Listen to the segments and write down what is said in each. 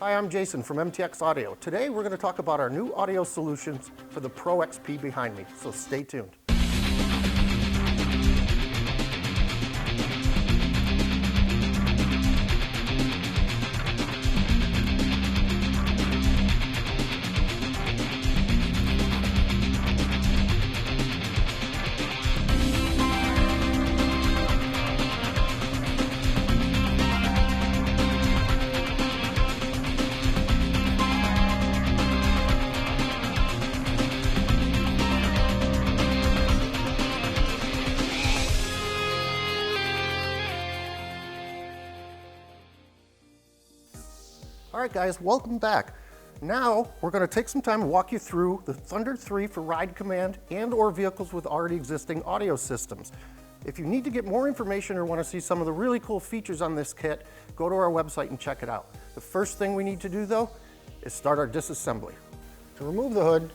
Hi, I'm Jason from MTX Audio. Today we're going to talk about our new audio solutions for the Pro XP behind me, so stay tuned. All right, guys, welcome back. Now we're going to take some time and walk you through the Thunder 3 for ride command and or vehicles with already existing audio systems. If you need to get more information or want to see some of the really cool features on this kit, go to our website and check it out. The first thing we need to do, though, is start our disassembly. To remove the hood,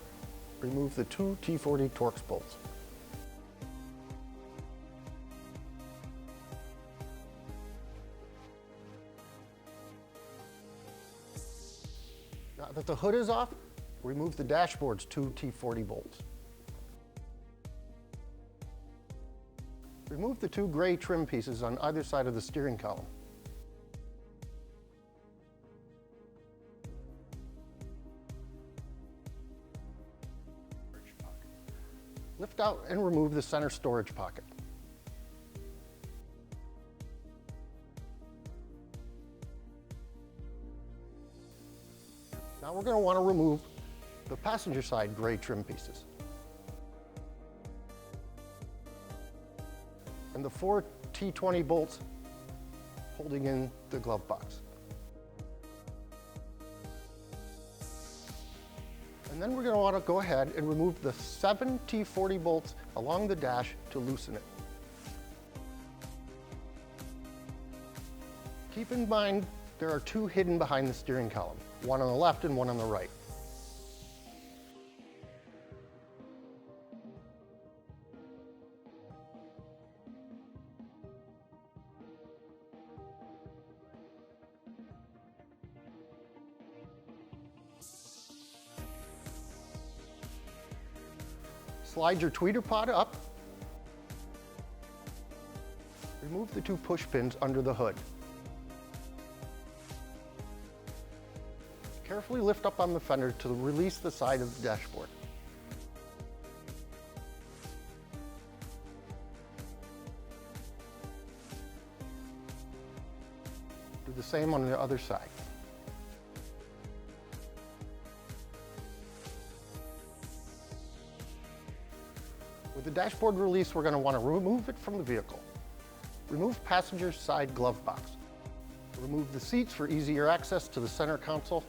remove the two T40 Torx bolts. Now that the hood is off, remove the dashboard's two T40 bolts. Remove the two gray trim pieces on either side of the steering column. Lift out and remove the center storage pocket. Now we're going to want to remove the passenger side gray trim pieces. And the four T20 bolts holding in the glove box. And then we're going to want to go ahead and remove the 7 T40 bolts along the dash to loosen it. Keep in mind there are two hidden behind the steering column, one on the left and one on the right. Slide your tweeter pod up. Remove the two push pins under the hood. Carefully lift up on the fender to release the side of the dashboard. Do the same on the other side. With the dashboard release, we're going to want to remove it from the vehicle. Remove passenger side glove box. Remove the seats for easier access to the center console.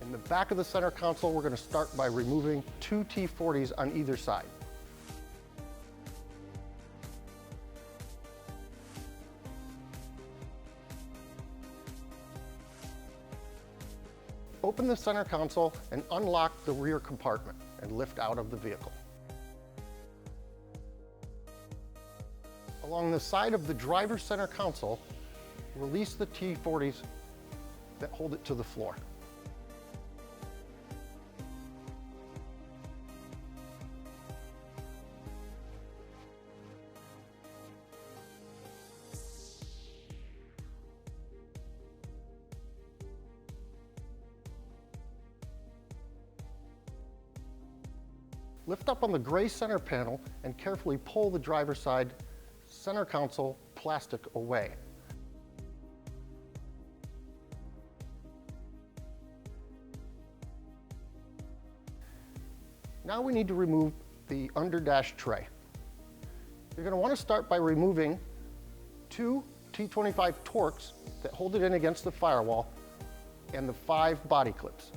In the back of the center console, we're going to start by removing two T40s on either side. Open the center console and unlock the rear compartment and lift out of the vehicle. Along the side of the driver's center console, release the T40s that hold it to the floor. Lift up on the gray center panel and carefully pull the driver's side center console plastic away. Now we need to remove the under dash tray. You're going to want to start by removing two T25 Torx that hold it in against the firewall and the 5 body clips.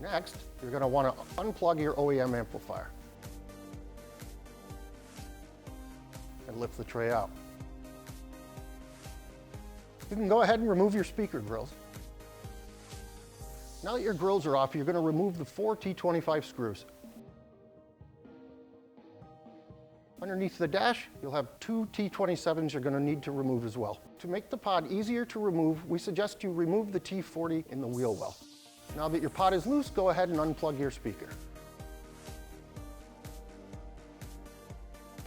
Next, you're going to want to unplug your OEM amplifier and lift the tray out. You can go ahead and remove your speaker grills. Now that your grills are off, you're going to remove the 4 T25 screws. Underneath the dash, you'll have 2 T27s you're going to need to remove as well. To make the pod easier to remove, we suggest you remove the T40 in the wheel well. Now that your pod is loose, go ahead and unplug your speaker.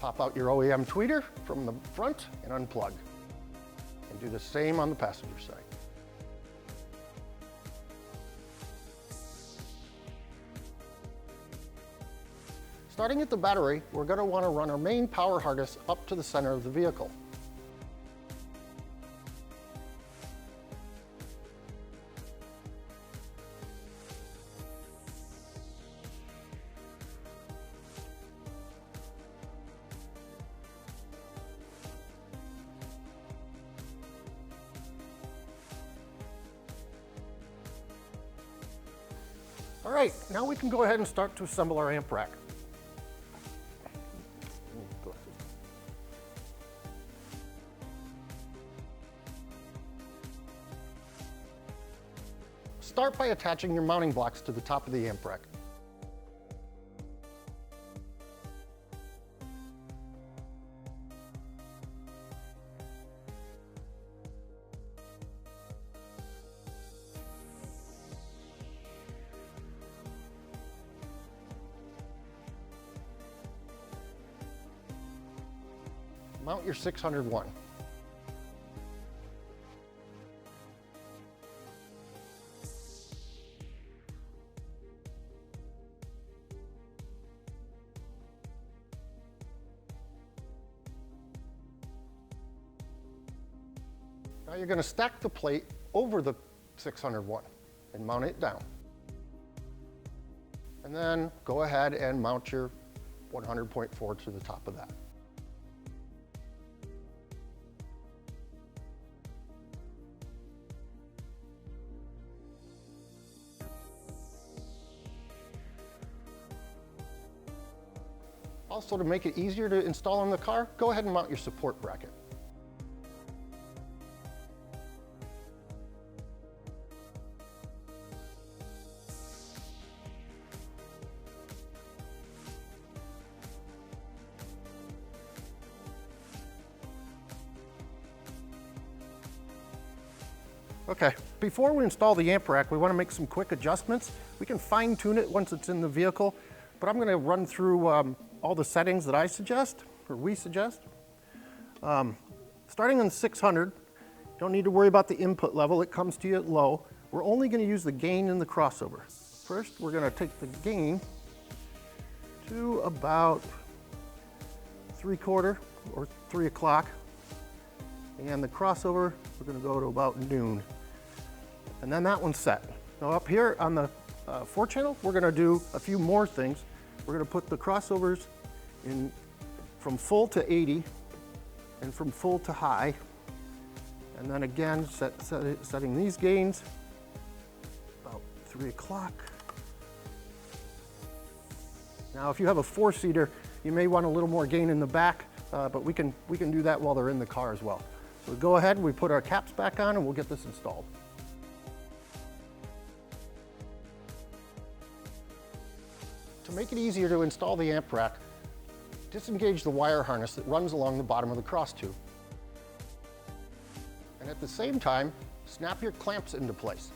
Pop out your OEM tweeter from the front and unplug. And do the same on the passenger side. Starting at the battery, we're going to want to run our main power harness up to the center of the vehicle. All right, now we can go ahead and start to assemble our amp rack. Start by attaching your mounting blocks to the top of the amp rack. Mount your 601. Now you're going to stack the plate over the 601 and mount it down. And then go ahead and mount your 100.4 to the top of that. Also, to make it easier to install in the car, go ahead and mount your support bracket. Okay, before we install the amp rack, we want to make some quick adjustments. We can fine tune it once it's in the vehicle, but I'm going to run through all the settings that I suggest, or we suggest. Starting on 600, don't need to worry about the input level. It comes to you at low. We're only going to use the gain in the crossover. First, we're going to take the gain to about 3/4 or 3 o'clock. And the crossover, we're going to go to about noon. And then that one's set. Now up here on the 4-channel, we're going to do a few more things. We're going to put the crossovers in from full to 80 and from full to high. And then again, setting these gains about 3 o'clock. Now if you have a 4-seater, you may want a little more gain in the back, but we can do that while they're in the car as well. So go ahead, we put our caps back on and we'll get this installed. To make it easier to install the amp rack, disengage the wire harness that runs along the bottom of the cross tube. And at the same time, snap your clamps into place.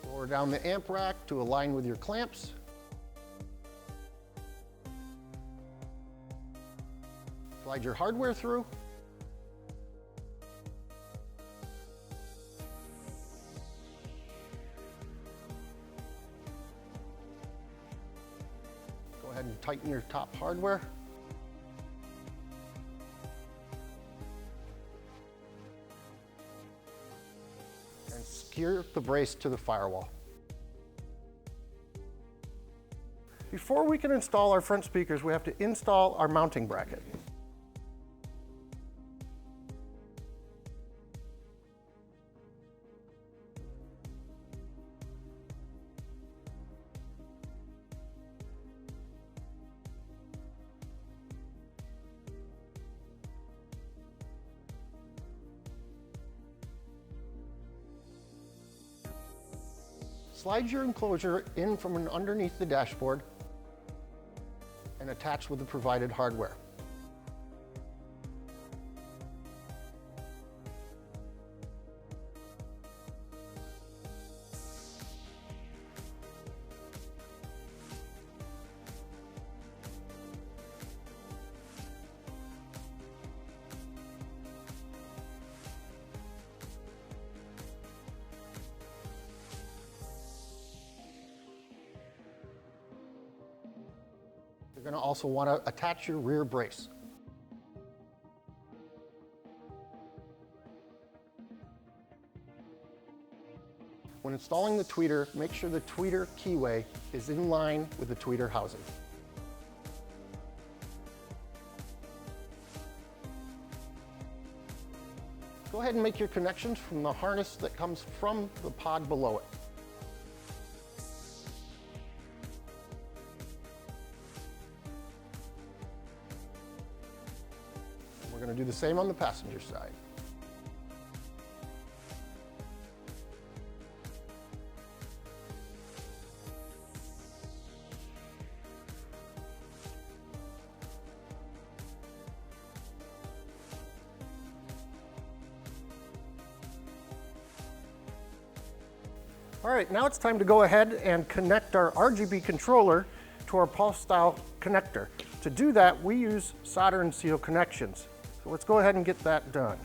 Lower down the amp rack to align with your clamps. Slide your hardware through. Go ahead and tighten your top hardware. And secure the brace to the firewall. Before we can install our front speakers, we have to install our mounting bracket. Slide your enclosure in from underneath the dashboard and attach with the provided hardware. You're going to also want to attach your rear brace. When installing the tweeter, make sure the tweeter keyway is in line with the tweeter housing. Go ahead and make your connections from the harness that comes from the pod below it. We're going to do the same on the passenger side. All right, now it's time to go ahead and connect our RGB controller to our pulse style connector. To do that, we use solder and seal connections. So let's go ahead and get that done.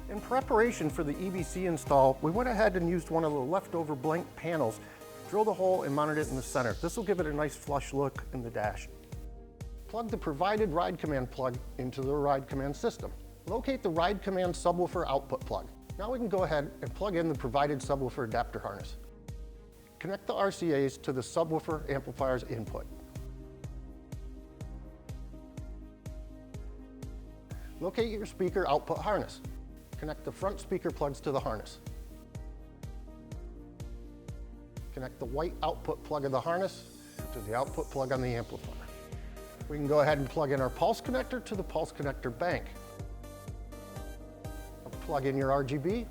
In preparation for the EBC install, we went ahead and used one of the leftover blank panels, drilled a hole and mounted it in the center. This will give it a nice flush look in the dash. Plug the provided Ride Command plug into the Ride Command system. Locate the Ride Command subwoofer output plug. Now we can go ahead and plug in the provided subwoofer adapter harness. Connect the RCAs to the subwoofer amplifier's input. Locate your speaker output harness. Connect the front speaker plugs to the harness. Connect the white output plug of the harness to the output plug on the amplifier. We can go ahead and plug in our pulse connector to the pulse connector bank. Plug in your RGB.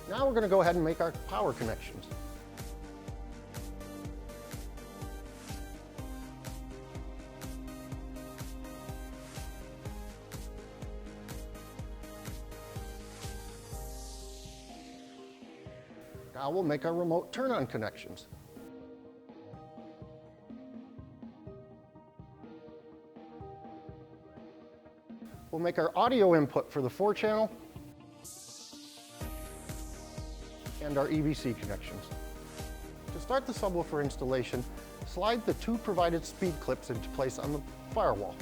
Now we're going to go ahead and make our power connections. Now we'll make our remote turn-on connections. We'll make our audio input for the 4-channel and our EBC connections. To start the subwoofer installation, slide the 2 provided speed clips into place on the firewall.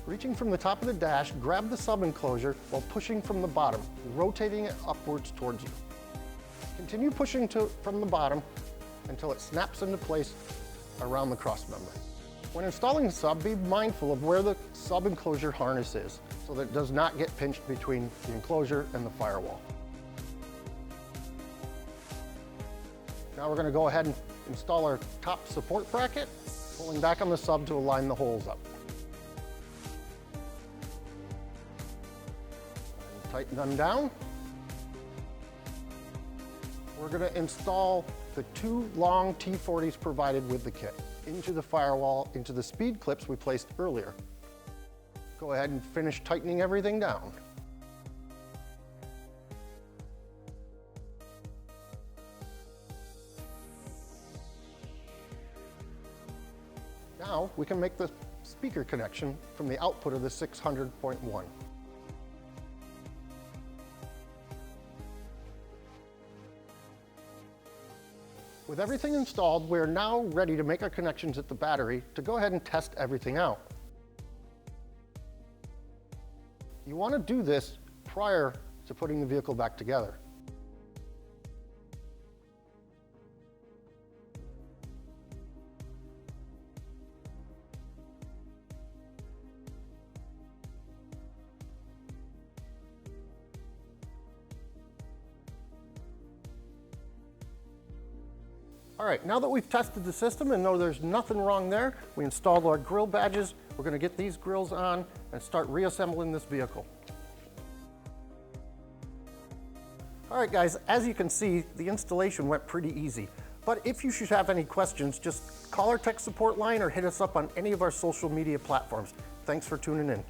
Reaching from the top of the dash, grab the sub enclosure while pushing from the bottom, rotating it upwards towards you. Continue pushing from the bottom until it snaps into place around the cross member. When installing the sub, be mindful of where the sub enclosure harness is so that it does not get pinched between the enclosure and the firewall. Now we're going to go ahead and install our top support bracket, pulling back on the sub to align the holes up. Tighten them down. We're going to install the 2 long T40s provided with the kit into the firewall, into the speed clips we placed earlier. Go ahead and finish tightening everything down. Now we can make the speaker connection from the output of the 600.1. With everything installed, we're now ready to make our connections at the battery to go ahead and test everything out. You want to do this prior to putting the vehicle back together. All right, now that we've tested the system and know there's nothing wrong there, we installed our grill badges. We're going to get these grills on and start reassembling this vehicle. All right, guys, as you can see, the installation went pretty easy. But if you should have any questions, just call our tech support line or hit us up on any of our social media platforms. Thanks for tuning in.